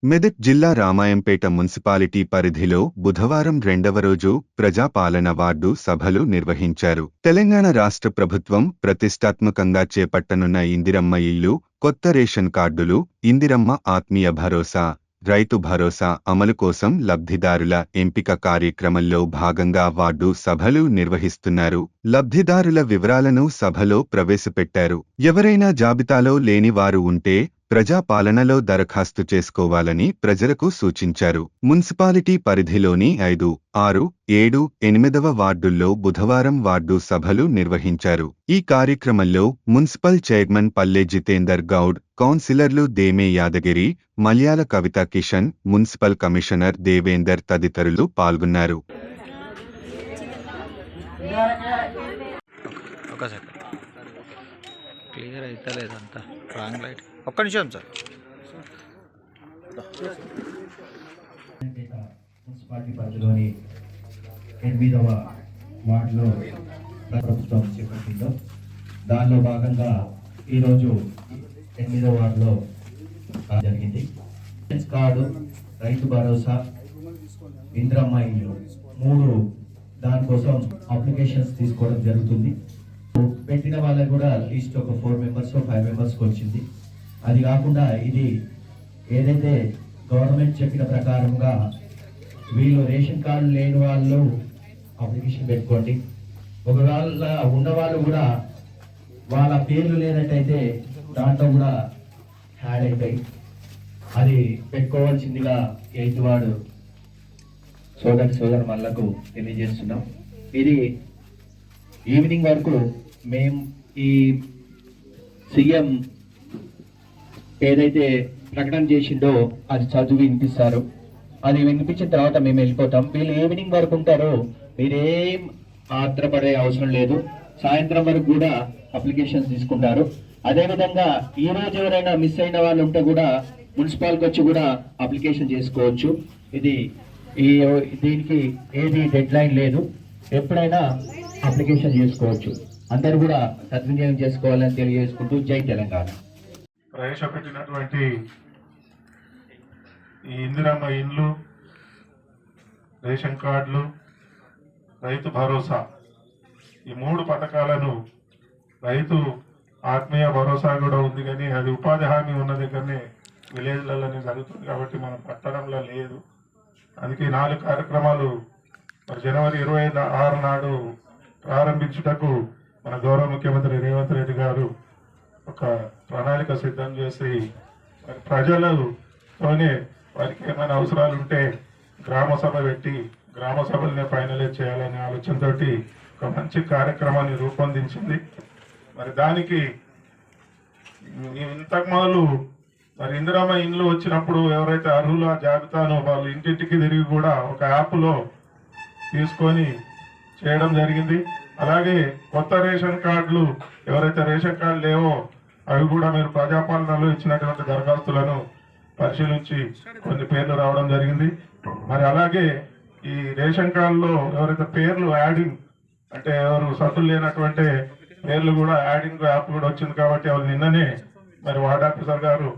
మెదక్ జిల్లా రామాయంపేట మున్సిపాలిటీ పరిధిలో బుధవారం రెండవ రోజు ప్రజాపాలన వార్డు సభలు నిర్వహించారు. తెలంగాణ రాష్ట్ర ప్రభుత్వం ప్రతిష్టాత్మకంగా చేపట్టనున్న ఇందిరమ్మ ఇల్లు, కొత్త రేషన్ కార్డులు, ఇందిరమ్మ ఆత్మీయ భరోసా, రైతు భరోసా అమలు కోసం లబ్ధిదారుల ఎంపిక కార్యక్రమంలో భాగంగా వార్డు సభలు నిర్వహిస్తున్నారు. లబ్ధిదారుల వివరాలను సభలో ప్రవేశపెట్టారు. ఎవరైనా జాబితాలో లేని వారు ఉంటే ప్రజాపాలనలో దరఖాస్తు చేసుకోవాలని ప్రజలకు సూచించారు. మున్సిపాలిటీ పరిధిలోని 5, 6, 7, 8వ వార్డుల్లో బుధవారం వార్డు సభలు నిర్వహించారు. ఈ కార్యక్రమంలో మున్సిపల్ చైర్మన్ పల్లె జితేందర్ గౌడ్, కౌన్సిలర్లు దేమే యాదగిరి, మల్యాల కవిత కిషన్, మున్సిపల్ కమిషనర్ దేవేందర్ తదితరులు పాల్గొన్నారు. క్లియర్ అయితే లేదంతా రాంగ్ లైట్. ఒక్క నిమిషం సార్. మున్సిపాలిటీ పరిధిలోని 8వ వార్డులో ప్రభుత్వం చేపట్టిందో దానిలో భాగంగా ఈరోజు 8వ వార్డులో జరిగింది. కార్డు, రైతు భరోసా, ఇందిరమ్మ ఇల్లు 3 దానికోసం అప్లికేషన్స్ తీసుకోవడం జరుగుతుంది. పెట్టిన వాళ్ళకి కూడా లిస్ట్ ఒక 4 మెంబర్స్ 5 మెంబర్స్కి వచ్చింది. అది కాకుండా ఇది ఏదైతే గవర్నమెంట్ చెప్పిన ప్రకారంగా వీళ్ళు రేషన్ కార్డు లేని వాళ్ళు అప్లికేషన్ పెట్టుకోండి. ఒకవేళ ఉన్నవాళ్ళు కూడా వాళ్ళ పేర్లు లేనట్టయితే దాంట్లో కూడా యాడ్ అవుతాయి. అది పెట్టుకోవాల్సిందిగా 8వ వార్డు సోదర మళ్ళకు తెలియజేస్తున్నాం. ఇది ఈవినింగ్ వరకు మేము ఈ సీఎం ఏదైతే ప్రకటన చేసిండో అది చదువు వినిపిస్తారు. అది వినిపించిన తర్వాత మేము వెళ్ళిపోతాం. వీళ్ళు ఈవినింగ్ వరకు ఉంటారో మీరేం ఆత్రపడే అవసరం లేదు. సాయంత్రం వరకు కూడా అప్లికేషన్స్ తీసుకుంటారు. అదేవిధంగా ఈ రోజు ఎవరైనా మిస్ అయిన వాళ్ళు ఉంటే కూడా మున్సిపాల్కి వచ్చి కూడా అప్లికేషన్ చేసుకోవచ్చు. దీనికి ఏది డెడ్ లైన్ లేదు. ఎప్పుడైనా అప్లికేషన్ చేసుకోవచ్చు. అందరూ కూడా సద్వినియోగం చేసుకోవాలని తెలియజేసుకుంటూ జై తెలంగాణ. ప్రవేశపెట్టినటువంటి ఈ ఇందిరమ్మ ఇండ్లు, రేషన్ కార్డులు, రైతు భరోసా ఈ 3 పథకాలను రైతు ఆత్మీయ భరోసా కూడా ఉంది, కానీ అది ఉపాధి హామీ ఉన్న దగ్గరనే విలేజ్లలోనే జరుగుతుంది కాబట్టి మన పట్టణంలో లేదు. అందుకే 4 కార్యక్రమాలు మరి జనవరి 26 నాడు ప్రారంభించుటకు మన గౌరవ ముఖ్యమంత్రి రేవంత్ రెడ్డి గారు ఒక ప్రణాళిక సిద్ధం చేసి మరి ప్రజలతోనే వారికి ఏమైనా అవసరాలు ఉంటే గ్రామ సభ పెట్టి గ్రామ సభలనే ఫైనలైజ్ చేయాలనే ఆలోచనతో ఒక మంచి కార్యక్రమాన్ని రూపొందించింది. మరి దానికి ఇంతకు మొదలు మరి ఇందిరమ్మ ఇండ్లు వచ్చినప్పుడు ఎవరైతే అర్హుల జాబితాను వాళ్ళు ఇంటింటికి తిరిగి కూడా ఒక యాప్లో తీసుకొని చేయడం జరిగింది. అలాగే కొత్త రేషన్ కార్డులు ఎవరైతే రేషన్ కార్డు లేవో అవి కూడా మీరు ప్రజాపాలనలో ఇచ్చినటువంటి దరఖాస్తులను పరిశీలించి కొన్ని పేర్లు రావడం జరిగింది. మరి అలాగే ఈ రేషన్ కార్డులో ఎవరైతే పేర్లు యాడింగ్ అంటే ఎవరు సభ్యులు లేనటువంటి పేర్లు కూడా యాడింగ్ యాప్ కూడా వచ్చింది కాబట్టి వాళ్ళు నిన్ననే మరి వార్డ్ ఆఫీసర్ గారు